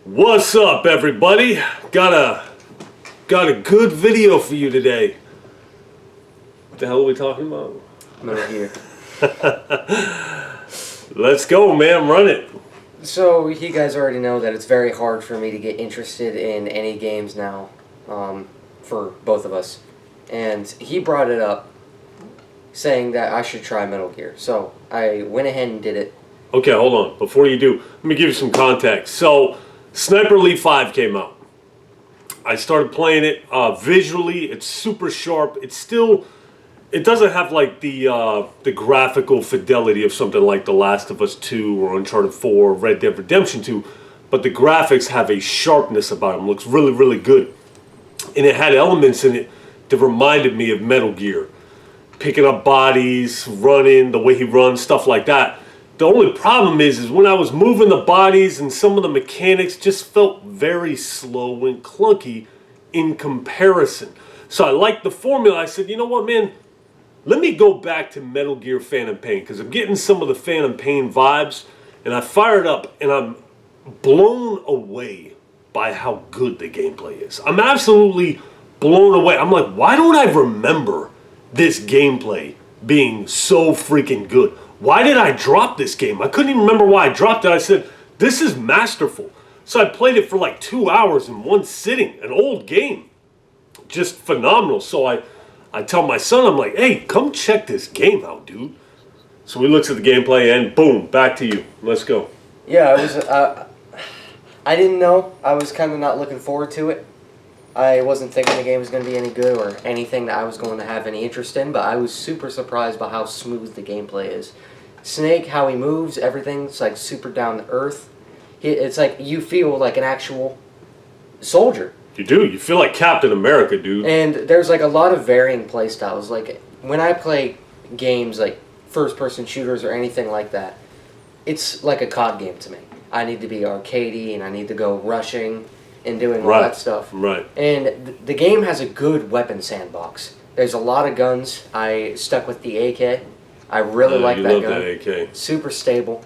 What's up, everybody? Got a good video for you today. What the hell are we talking about? Metal Gear. Let's go, man. Run it. So, you guys already know that it's very hard for me to get interested in any games now, for both of us. And he brought it up, saying that I should try Metal Gear. So, I went ahead and did it. Okay, hold on. Before you do, let me give you some context. So, Sniper Elite 5 came out. I started playing it. Visually, it's super sharp. It doesn't have like the graphical fidelity of something like The Last of Us 2 or Uncharted 4 or Red Dead Redemption 2, but the graphics have a sharpness about them. Looks really, really good. And it had elements in it that reminded me of Metal Gear. Picking up bodies, running, the way he runs, stuff like that. The only problem is when I was moving the bodies and some of the mechanics just felt very slow and clunky in comparison. So I liked the formula. I said, you know what, man? Let me go back to Metal Gear Phantom Pain because I'm getting some of the Phantom Pain vibes. And I fired up and I'm blown away by how good the gameplay is. I'm absolutely blown away. I'm like, why don't I remember this gameplay being so freaking good? Why did I drop this game? I couldn't even remember why I dropped it. I said, this is masterful. So I played it for like 2 hours in one sitting. An old game. Just phenomenal. So I tell my son, I'm like, hey, come check this game out, dude. So we looked at the gameplay and boom, back to you. Let's go. Yeah, it was, I didn't know. I was kind of not looking forward to it. I wasn't thinking the game was going to be any good or anything that I was going to have any interest in, but I was super surprised by how smooth the gameplay is. Snake, how he moves, everything's like super down to earth. It's like you feel like an actual soldier. You do. You feel like Captain America, dude. And there's like a lot of varying play styles. Like when I play games like first-person shooters or anything like that, it's like a COD game to me. I need to be arcadey and I need to go rushing and doing all that stuff. Right. And the game has a good weapon sandbox. There's a lot of guns. I stuck with the AK. I really like that gun. You love that AK. Super stable.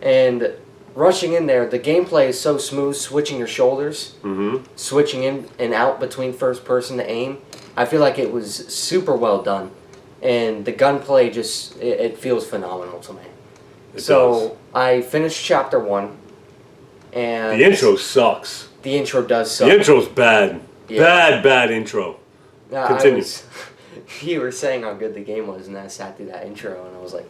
And rushing in there, the gameplay is so smooth, switching your shoulders, switching in and out between first person to aim. I feel like it was super well done. And the gunplay just, it feels phenomenal to me. So I finished chapter 1. And the intro sucks. The intro does suck. The intro's bad. Yeah. Bad intro. Continue. You were saying how good the game was, and then I sat through that intro, and I was like,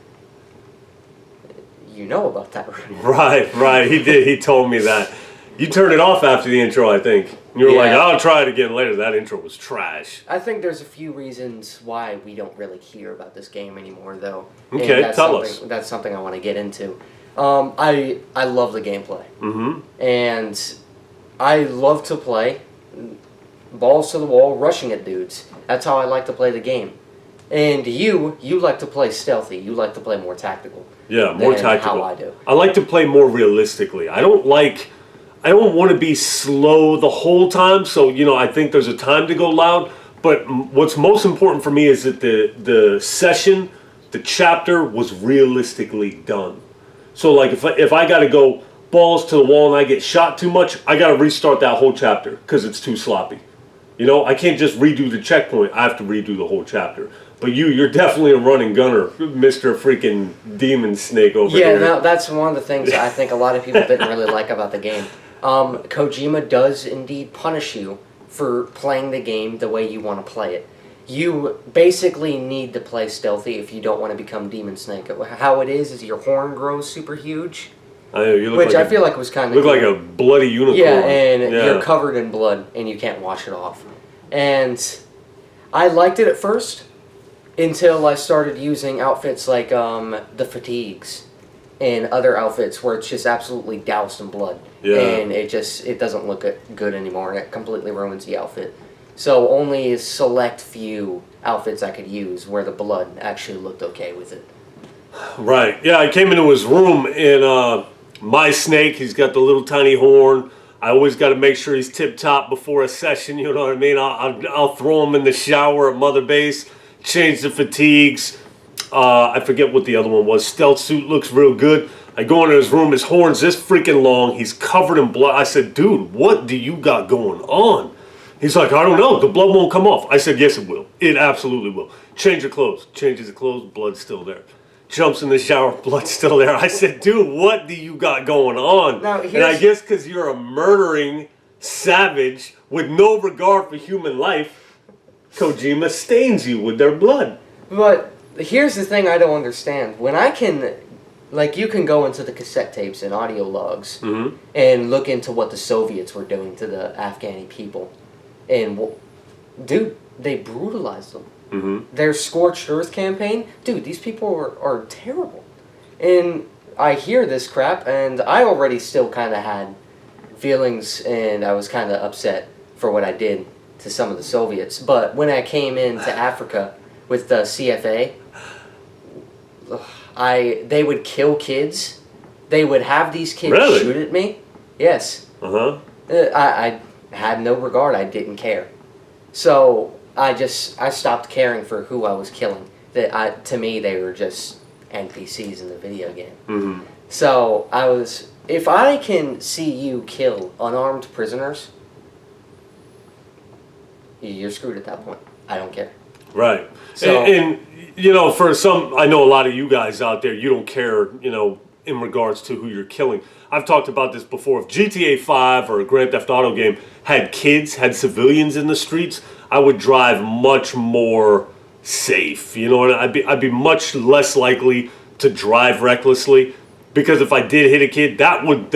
you know about that, right? Right. He did. He told me that. You turned it off after the intro, I think. You were like, I'll try it again later. That intro was trash. I think there's a few reasons why we don't really hear about this game anymore, though. Okay, tell us. That's something I want to get into. I love the gameplay. And I love to play balls to the wall, rushing at dudes. That's how I like to play the game. And you like to play stealthy. You like to play more tactical. Yeah, more tactical. How I do. I like to play more realistically. I don't want to be slow the whole time. So, I think there's a time to go loud. But what's most important for me is that the session, the chapter was realistically done. So, like, if I got to go balls to the wall and I get shot too much, I got to restart that whole chapter because it's too sloppy. I can't just redo the checkpoint. I have to redo the whole chapter. But you're definitely a running gunner, Mr. freaking Demon Snake over here. Yeah, no, that's one of the things I think a lot of people didn't really like about the game. Kojima does indeed punish you for playing the game the way you want to play it. You basically need to play stealthy if you don't want to become Demon Snake. How it is your horn grows super huge. I feel like was kind of look like a bloody unicorn. Yeah, and you're covered in blood, and you can't wash it off. And I liked it at first until I started using outfits like the fatigues and other outfits where it's just absolutely doused in blood. Yeah. And it doesn't look good anymore, and it completely ruins the outfit. So only a select few outfits I could use where the blood actually looked okay with it. Right. Yeah, I came into his room and my Snake, he's got the little tiny horn. I always got to make sure he's tip-top before a session, you know what I mean? I'll throw him in the shower at Mother Base, change the fatigues. I forget what the other one was. Stealth suit looks real good. I go into his room. His horn's this freaking long. He's covered in blood. I said, dude, what do you got going on? He's like, I don't know. The blood won't come off. I said, yes, it will. It absolutely will. Change your clothes. Changes the clothes. Blood's still there. Jumps in the shower. Blood's still there. I said, dude, what do you got going on? Now, and I guess because you're a murdering savage with no regard for human life, Kojima stains you with their blood. But here's the thing I don't understand. When I can, like, you can go into the cassette tapes and audio logs and look into what the Soviets were doing to the Afghani people. And, dude, they brutalized them. Their Scorched Earth campaign, dude, these people are terrible. And I hear this crap, and I already still kind of had feelings, and I was kind of upset for what I did to some of the Soviets. But when I came into Africa with the CFA, they would kill kids. They would have these kids shoot at me. Yes. I had no regard. I didn't care. So I stopped caring for who I was killing. To me, they were just NPCs in the video game. So if I can see you kill unarmed prisoners, you're screwed at that point. I don't care. Right. So, and you know, for some, I know a lot of you guys out there, you don't care, you know, in regards to who you're killing. I've talked about this before. If GTA 5 or a Grand Theft Auto game had kids, had civilians in the streets, I would drive much more safe. You know, and I'd be much less likely to drive recklessly, because if I did hit a kid, that would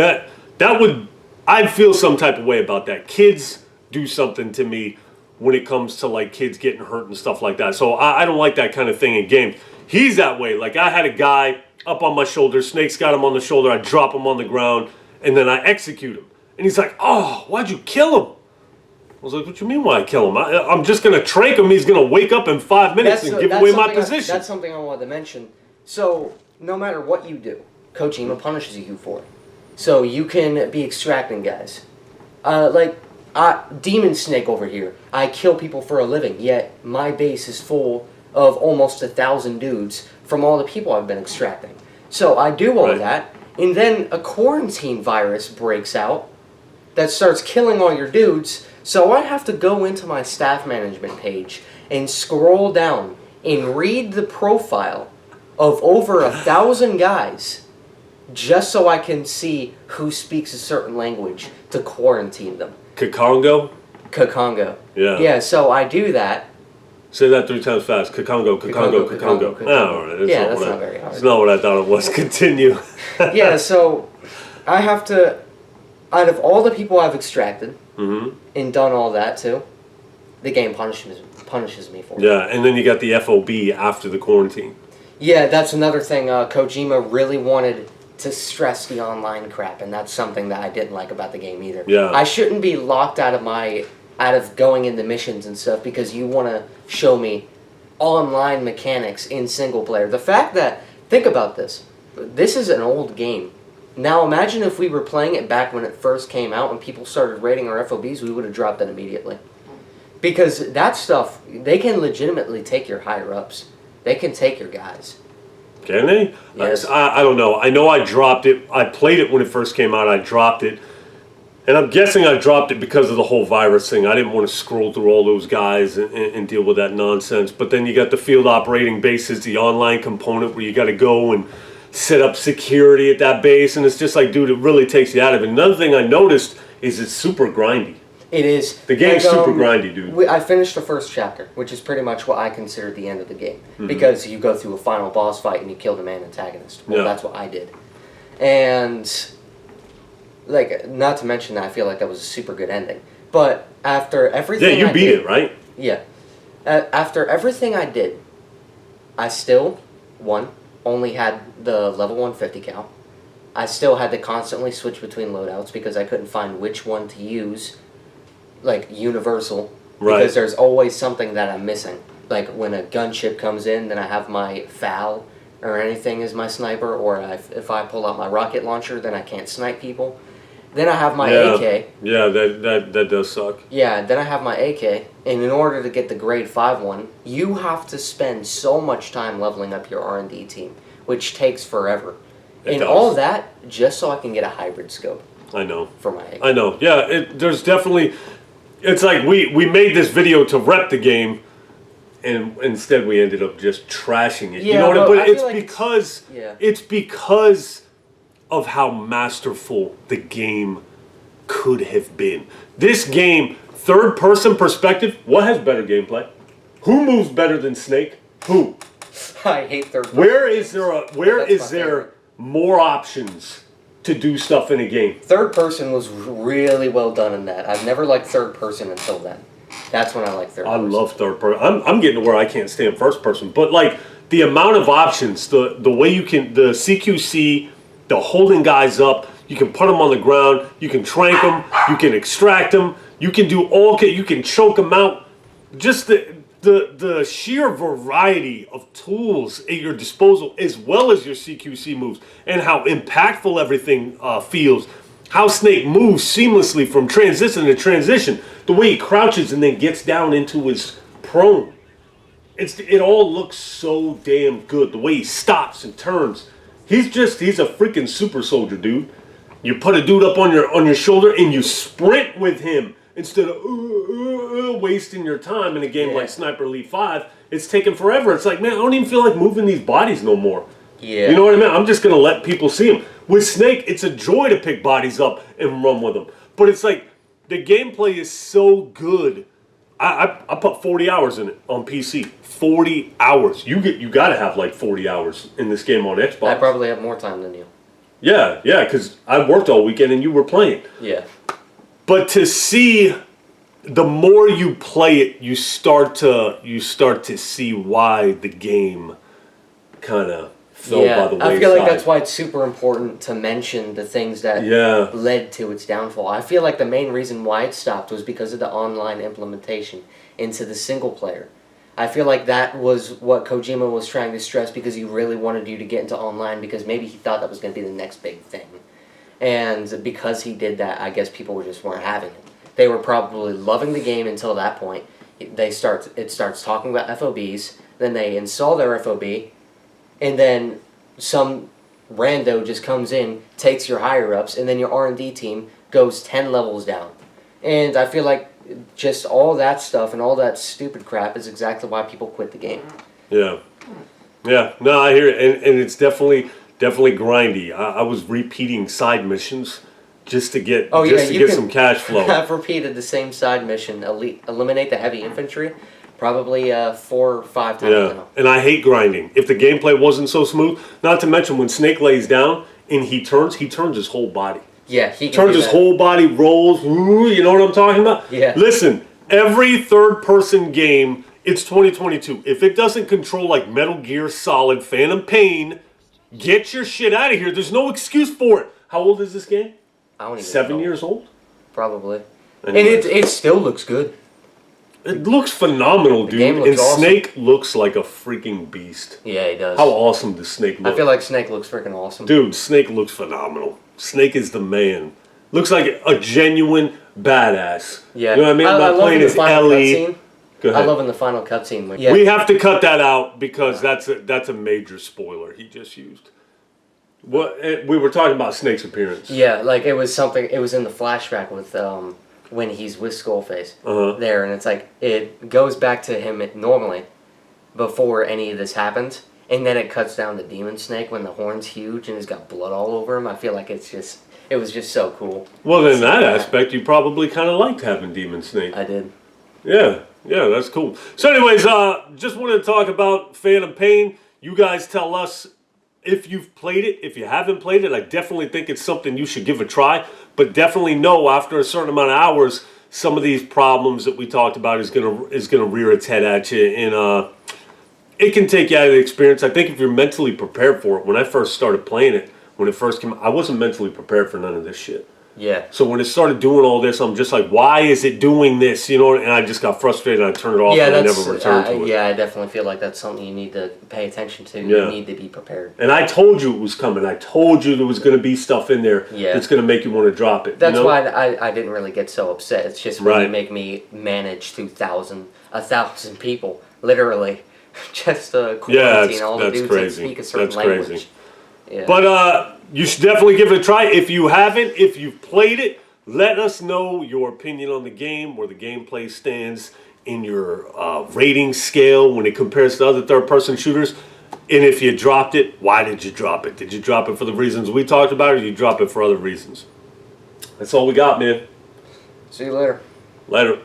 I'd feel some type of way about that. Kids do something to me when it comes to like kids getting hurt and stuff like that. So I don't like that kind of thing in games. He's that way. Like, I had a guy up on my shoulder, Snake's got him on the shoulder, I drop him on the ground, and then I execute him. And he's like, oh, why'd you kill him? I was like, what you mean why I kill him? I'm just going to trank him, he's going to wake up in 5 minutes and give away my position. That's something I wanted to mention. So, no matter what you do, Kojima punishes you for it. So you can be extracting guys. Demon Snake over here, I kill people for a living, yet my base is full of almost 1,000 dudes from all the people I've been extracting. So I do all that, and then a quarantine virus breaks out that starts killing all your dudes, so I have to go into my staff management page and scroll down and read the profile of over 1,000 guys just so I can see who speaks a certain language to quarantine them. Kakongo? Kakongo. Yeah. Yeah, so I do that. Say that 3 times fast. Kakongo, Kakongo, Kakongo. All right. That's not very hard. It's not what I thought it was. Continue. Yeah, so I have to, out of all the people I've extracted and done all that too, the game punishes me for it. Yeah, and then you got the FOB after the quarantine. Yeah, that's another thing. Kojima really wanted to stress the online crap, and that's something that I didn't like about the game either. Yeah. I shouldn't be locked out of going into missions and stuff because you want to show me online mechanics in single player. The fact that, think about this, this is an old game. Now imagine if we were playing it back when it first came out and people started rating our FOBs, we would have dropped it immediately. Because that stuff, they can legitimately take your higher ups. They can take your guys. Can they? Yes. I don't know. I know I dropped it. I played it when it first came out. I dropped it. And I'm guessing I dropped it because of the whole virus thing. I didn't want to scroll through all those guys and deal with that nonsense. But then you got the field operating bases, the online component where you got to go and set up security at that base. And it's just like, dude, it really takes you out of it. Another thing I noticed is it's super grindy. It is. The game's super grindy, dude. I finished the first chapter, which is pretty much what I consider the end of the game. Because you go through a final boss fight and you kill the main antagonist. Well, that's what I did. And, like, not to mention that I feel like that was a super good ending. But after everything you beat it, right? Yeah. After everything I did, I still, only had the level 150 cal. I still had to constantly switch between loadouts because I couldn't find which one to use. Like, universal, because there's always something that I'm missing. Like, when a gunship comes in, then I have my FAL or anything as my sniper, or if I pull out my rocket launcher, then I can't snipe people. Then I have my AK. Yeah, that does suck. Yeah, then I have my AK, and in order to get the grade 5 one, you have to spend so much time leveling up your R&D team, which takes forever. And all that just so I can get a hybrid scope I know. for my AK. I know. Yeah, there's definitely... It's like we made this video to rep the game, and instead we ended up just trashing it. Yeah, you know what I but mean? But I feel it's like because... yeah. It's because of how masterful the game could have been. This game, third-person perspective, what has better gameplay? Who moves better than Snake? Who? I hate third person. Where is there favorite. more options to do stuff in a game? Third person was really well done in that. I've never liked third person until then. That's when I like third person. I love third person. I'm getting to where I can't stand first person, but like the amount of options, the way you can, the CQC, the holding guys up, you can put them on the ground, you can trank them, you can extract them, you can do you can choke them out. Just the sheer variety of tools at your disposal, as well as your CQC moves, and how impactful everything feels. How Snake moves seamlessly from transition to transition. The way he crouches and then gets down into his prone. It all looks so damn good. The way he stops and turns. He's a freaking super soldier, dude. You put a dude up on your shoulder and you sprint with him instead of wasting your time in a game like Sniper Elite 5. It's taking forever. It's like, man, I don't even feel like moving these bodies no more. Yeah. You know what I mean? I'm just going to let people see them. With Snake, it's a joy to pick bodies up and run with them. But it's like, the gameplay is so good. I put 40 hours in it on PC. 40 hours. You got to have like 40 hours in this game on Xbox. I probably have more time than you. Yeah, because I worked all weekend and you were playing. Yeah. But to see, the more you play it, you start to see why the game kind of fell by the wayside. I feel like that's why it's super important to mention the things that led to its downfall. I feel like the main reason why it stopped was because of the online implementation into the single player. I feel like that was what Kojima was trying to stress because he really wanted you to get into online because maybe he thought that was going to be the next big thing. And because he did that, I guess people just weren't having it. They were probably loving the game until that point. It starts talking about FOBs, then they install their FOB, and then some rando just comes in, takes your higher-ups, and then your R&D team goes 10 levels down. And I feel like just all that stuff and all that stupid crap is exactly why people quit the game. Yeah. Yeah. No, I hear it. And it's definitely grindy. I was repeating side missions just to get some cash flow. I've repeated the same side mission, eliminate the heavy infantry, probably 4 or 5 times now. And I hate grinding. If the gameplay wasn't so smooth, not to mention when Snake lays down and he turns his whole body. Yeah, he turns his whole body, rolls. You know what I'm talking about? Yeah. Listen, every third-person game, it's 2022. If it doesn't control like Metal Gear Solid, Phantom Pain, get your shit out of here. There's no excuse for it. How old is this game? I don't even 7 know. years old? Probably. Anyways. And it still looks good. It looks phenomenal, dude. Game looks awesome. Snake looks like a freaking beast. Yeah, he does. How awesome does Snake look? I feel like Snake looks freaking awesome. Dude, Snake looks phenomenal. Snake is the man. Looks like a genuine badass. Yeah. You know what I mean? I'm not playing as Ellie. Go ahead. I love in the final cutscene. We have to cut that out because that's a major spoiler he just used. What we were talking about Snake's appearance. Yeah, like it was in the flashback with when he's with Skullface there, and it's like it goes back to him normally before any of this happens, and then it cuts down to Demon Snake when the horn's huge and he's got blood all over him. I feel like it was just so cool. Well, in that aspect, you probably kind of liked having Demon Snake. I did. Yeah, that's cool. So anyways, just wanted to talk about Phantom Pain. You guys tell us if you've played it. If you haven't played it, I definitely think it's something you should give a try. But definitely know after a certain amount of hours, some of these problems that we talked about is gonna rear its head at you, and it can take you out of the experience. I think if you're mentally prepared for it. When I first started playing it, when it first came out, I wasn't mentally prepared for none of this shit. Yeah. So when it started doing all this, I'm just like, why is it doing this? You know, and I just got frustrated and I turned it off and I never returned to it. Yeah, I definitely feel like that's something you need to pay attention to. Yeah. You need to be prepared. And I told you it was coming. I told you there was going to be stuff in there that's going to make you want to drop it. That's why I didn't really get so upset. It's just when you make me manage 1,000 people, literally, just quarantine all the dudes that speak a certain language. Yeah. But you should definitely give it a try. If you haven't, if you've played it, let us know your opinion on the game, where the gameplay stands in your rating scale when it compares to other third-person shooters. And if you dropped it, why did you drop it? Did you drop it for the reasons we talked about, or did you drop it for other reasons? That's all we got, man. See you later. Later.